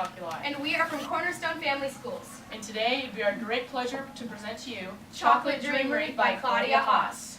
Oculi. And we are from Cornerstone Family Schools. And today, it would be our great pleasure to present to you Chocolate Dreamery by Claudia Haas.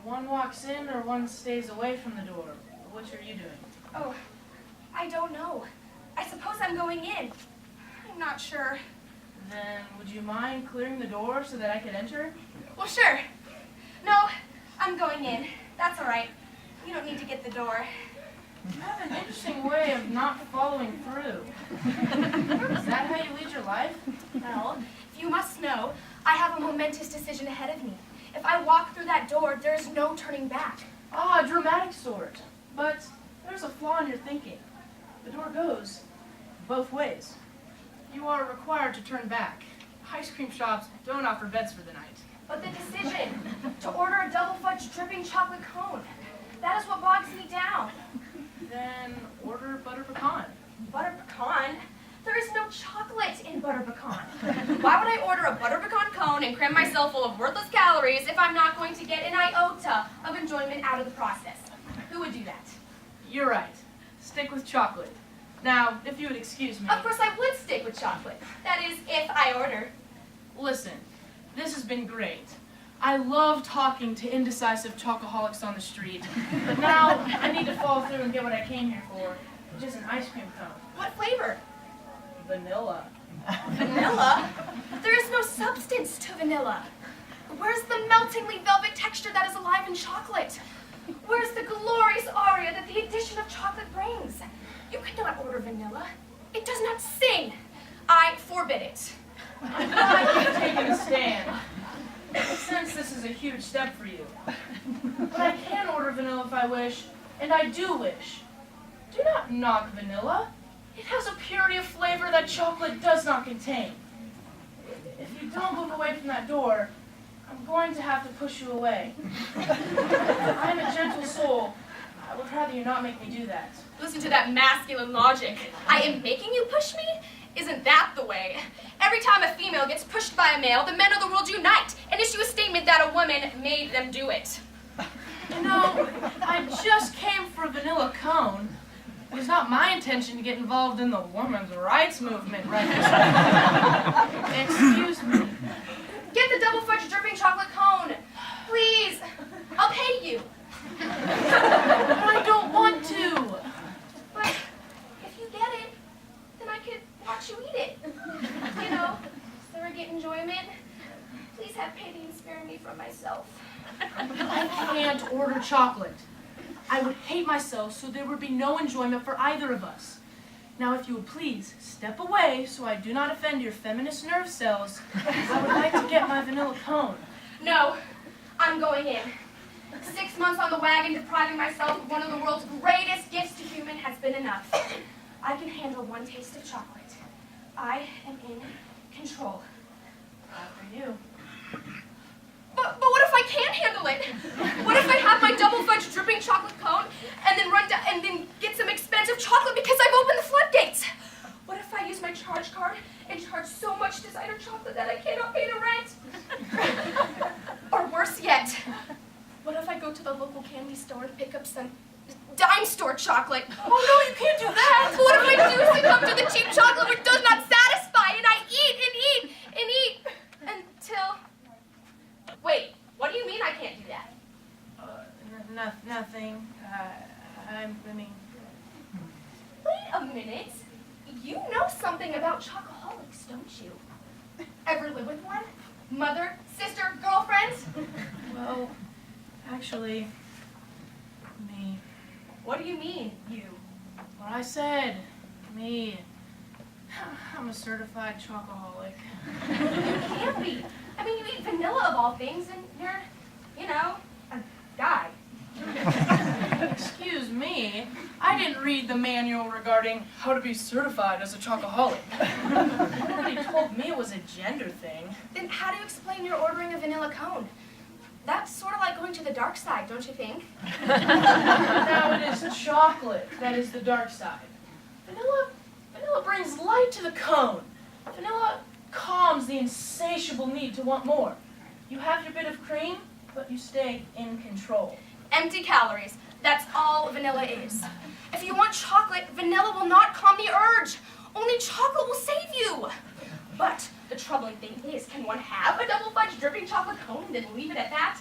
One walks in or one stays away from the door. Which are you doing? Oh, I don't know. I suppose I'm going in. I'm not sure. Then would you mind clearing the door so that I could enter? Well, sure. No, I'm going in. That's all right. You don't need to get the door. You have an interesting way of not following through. Is that how you lead your life? Well, you must know, I have a momentous decision ahead of me. If I walk through that door, there's no turning back. Ah, a dramatic sort. But there's a flaw in your thinking. The door goes both ways. You are required to turn back. Ice cream shops don't offer beds for the night. But the decision to order a double fudge dripping chocolate cone, that is what bogs me down. Then order butter pecan. Butter pecan? There is no chocolate in butter pecan. Why would I order a butter pecan cone and cram myself full of worthless calories if I'm not going to get an iota of enjoyment out of the process? Who would do that? You're right. Stick with chocolate. Now, if you would excuse me. Of course I would stick with chocolate. That is, if I order. Listen, this has been great. I love talking to indecisive chocoholics on the street, but now I need to follow through and get what I came here for, which is an ice cream cone. What flavor? Vanilla. Vanilla? There is no substance to vanilla. Where's the meltingly velvet texture that is alive in chocolate? Where's the glorious aria that the addition of chocolate brings? You cannot order vanilla. It does not sing. I forbid it. I'm glad you've taken a stand. Since this is a huge step for you. But I can order vanilla if I wish, and I do wish. Do not knock vanilla. It has a purity of flavor that chocolate does not contain. If you don't move away from that door, I'm going to have to push you away. I'm a gentle soul. I would rather you not make me do that. Listen to that masculine logic. I am making you push me? Isn't that the way? Every time a female gets pushed by a male, the men of the world unite and issue a statement that a woman made them do it. You know, I just came for a vanilla cone. It was not my intention to get involved in the women's rights movement right now. Excuse me. Get the double fudge dripping chocolate cone. Please. I'll pay you. But I don't want to. But if you get it, then I could watch you eat it. You know, surrogate enjoyment. Please have pity and spare me from myself. I can't order chocolate. I would hate myself, so there would be no enjoyment for either of us. Now, if you would please step away so I do not offend your feminist nerve cells, I would like to get my vanilla cone. No, I'm going in. 6 months on the wagon depriving myself of one of the world's greatest gifts to human has been enough. I can handle one taste of chocolate. I am in control. After you. But what if I can't handle it? What if I have my double fudge dripping chocolate cone and then run down and then get some expensive chocolate because I've opened the floodgates? What if I use my charge card and charge so much designer chocolate that I cannot pay the rent? Or worse yet, what if I go to the local candy store and pick up some dime store chocolate? Oh no, you can't do that! What if I do succumb to the cheap chocolate which does not satisfy and I eat and eat and eat until... Wait, what do you mean I can't do that? Nothing. I mean... Wait a minute. You know something about chocoholics, don't you? Ever live with one? Mother, sister, girlfriend? Well, actually, me. What do you mean, you? What I said. Me. I'm a certified chocoholic. You can't be. I mean, you eat vanilla of all things, and you're, you know, a guy. Excuse me. I didn't read the manual regarding how to be certified as a chocoholic. Nobody told me it was a gender thing. Then how do you explain your ordering a vanilla cone? That's sort of like going to the dark side, don't you think? Now it is chocolate that is the dark side. Vanilla brings light to the cone. Vanilla calms the insatiable need to want more. You have your bit of cream, but you stay in control. Empty calories. That's all vanilla is. If you want chocolate, vanilla will not calm the urge. Only chocolate will save you. But the troubling thing is, can one have a double fudge dripping chocolate cone and then leave it at that?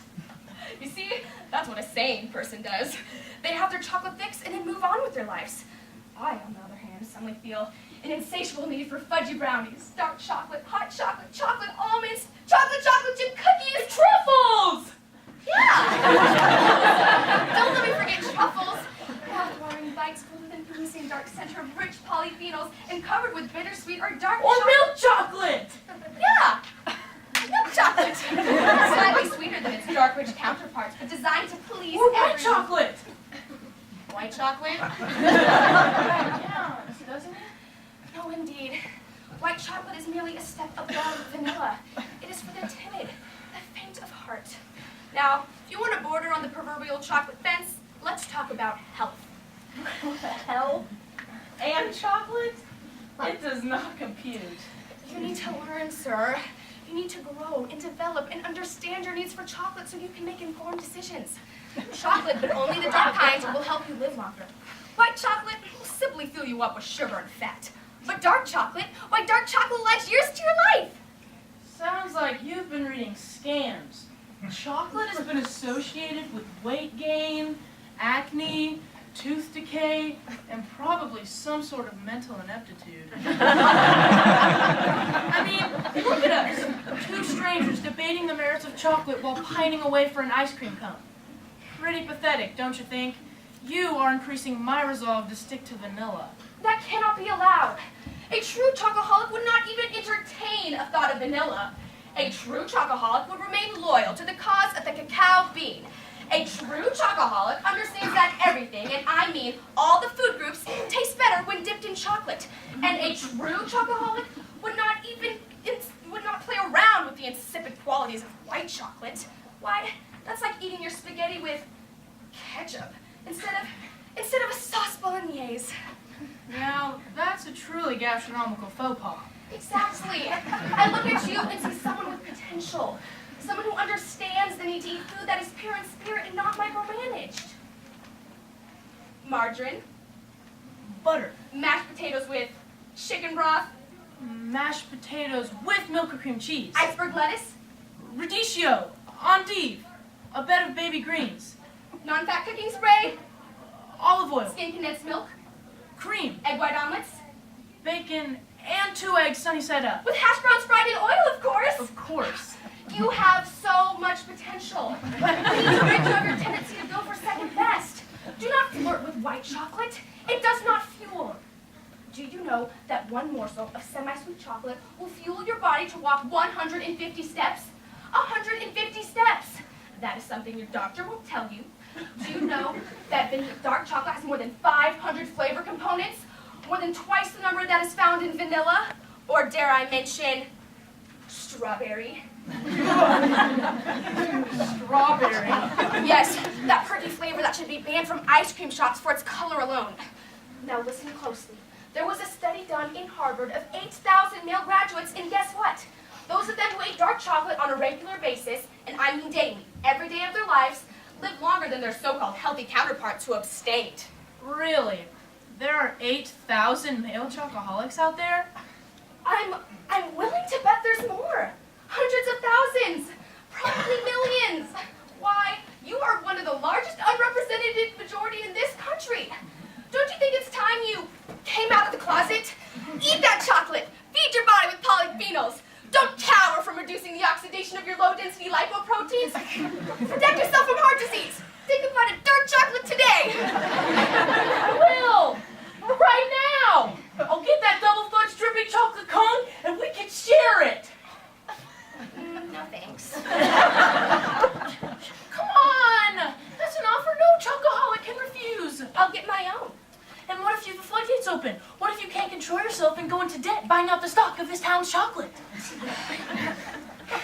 You see, that's what a sane person does. They have their chocolate fix and then move on with their lives. I, on the other hand, suddenly feel an insatiable need for fudgy brownies, dark chocolate, hot chocolate, chocolate almonds, chocolate chip cookies, truffles! Yeah! Don't let me forget truffles. Mouth-watering bites full of an oozing dark center of rich polyphenols and covered with bittersweet or dark Or chocolate. milk chocolate! Yeah! Milk chocolate! Slightly sweeter than its dark, rich counterparts, but designed to please Or white everyone. chocolate! White chocolate? Yeah, doesn't it? No, indeed. White chocolate is merely a step above vanilla. It is for the timid, the faint of heart. Now, if you want to border on the proverbial chocolate fence, let's talk about health. What the hell? And chocolate? It does not compute. You need to learn, sir. You need to grow and develop and understand your needs for chocolate so you can make informed decisions. Chocolate, but only the dark kind, will help you live longer. White chocolate will simply fill you up with sugar and fat. But dark chocolate, why, dark chocolate adds years to your life. Sounds like you've been reading scams. Chocolate has been associated with weight gain, acne, tooth decay, and probably some sort of mental ineptitude. I mean, look at us. Two strangers debating the merits of chocolate while pining away for an ice cream cone. Pretty pathetic, don't you think? You are increasing my resolve to stick to vanilla. That cannot be allowed. A true chocoholic would not even entertain a thought of vanilla. A true chocoholic would remain loyal to the cause of the cacao bean. A true chocoholic understands that everything, and I mean all the food groups, taste better when dipped in chocolate. And a true chocoholic would not play around with the insipid qualities of white chocolate. Why, that's like eating your spaghetti with ketchup instead of a sauce bolognese. Now, that's a truly gastronomical faux pas. Exactly. I look at you and see someone with potential. Someone who understands the need to eat food that is pure in spirit and not micromanaged. Margarine, Butter. mashed potatoes with chicken broth, Mashed potatoes with milk or cream cheese. iceberg lettuce, Radicchio. Endive. A bed of baby greens. non-fat cooking spray, Olive oil. skim condensed milk, Cream. egg white omelets, Bacon. And 2 eggs sunny side up. with hash browns fried in oil, of course. Of course. You have so much potential. You need to rid you of your tendency to go for second best. Do not flirt with white chocolate. It does not fuel. Do you know that one morsel of semi-sweet chocolate will fuel your body to walk 150 steps? 150 steps. That is something your doctor won't tell you. Do you know that dark chocolate has more than 500 flavor components? More than twice the number that is found in vanilla? Or dare I mention, strawberry? Strawberry. Yes, that pretty flavor that should be banned from ice cream shops for its color alone. Now listen closely. There was a study done in Harvard of 8,000 male graduates, and guess what? Those of them who ate dark chocolate on a regular basis, and I mean daily, every day of their lives, lived longer than their so-called healthy counterparts who abstained. Really? There are 8,000 male chocoholics out there? I'm willing to bet there's more. Hundreds of thousands, probably millions. Why, you are one of the largest unrepresented majority in this country. Don't you think it's time you came out of the closet? Eat that chocolate. Feed your body with polyphenols. Don't cower from reducing the oxidation of your low-density lipoproteins. Protect yourself from heart disease. Think about a dark chocolate today. I will! Right now! I'll get that double fudge dripping chocolate cone and we can share it! No thanks. Come on! That's an offer no chocoholic can refuse. I'll get my own. And what if the floodgates open? What if you can't control yourself and go into debt buying out the stock of this town's chocolate?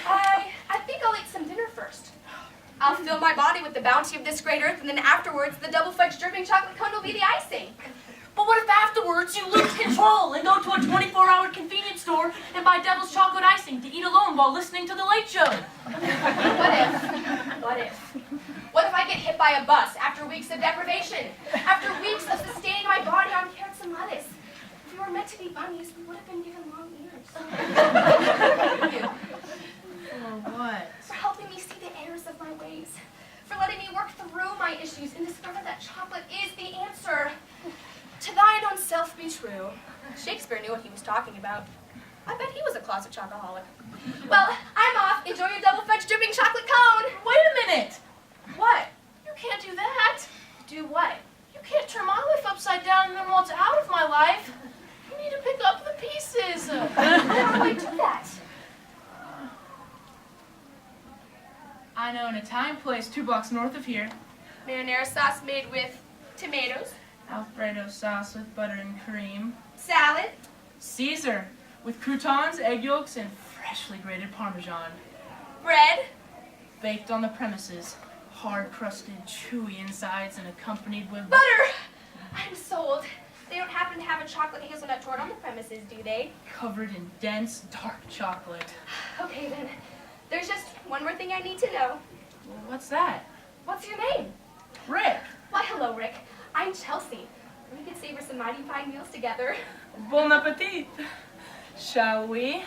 I think I'll eat some dinner first. I'll fill my body with the bounty of this great earth, and then afterwards, the double fudge dripping chocolate cone will be the icing. But what if afterwards you lose control and go to a 24-hour convenience store and buy Devil's chocolate icing to eat alone while listening to the Late Show? What if I get hit by a bus after weeks of deprivation? After weeks of sustaining my body on carrots and lettuce? If we were meant to be bunnies, we would have been given long ears. Thank you. For what? For helping me see the errors of my ways. For letting me work through my issues and discover that chocolate is the answer. To thine own self be true. Shakespeare knew what he was talking about. I bet he was a closet chocoholic. Well, I'm off. Enjoy your double fudge dripping chocolate cone. Wait a minute! What? You can't do that. Do what? You can't turn my life upside down and then waltz out of my life. You need to pick up the pieces. How do I do that? I know an Italian place 2 blocks north of here. Marinara sauce made with tomatoes. Alfredo sauce with butter and cream. Salad. Caesar with croutons, egg yolks, and freshly grated Parmesan. Bread. Baked on the premises. Hard-crusted, chewy insides and accompanied with... Butter! I'm sold. They don't happen to have a chocolate hazelnut tort on the premises, do they? Covered in dense, dark chocolate. Okay then. There's just one more thing I need to know. Well, what's that? What's your name? Rick. Why, hello, Rick. I'm Chelsea. We could savor some mighty fine meals together. Bon appetit. Shall we?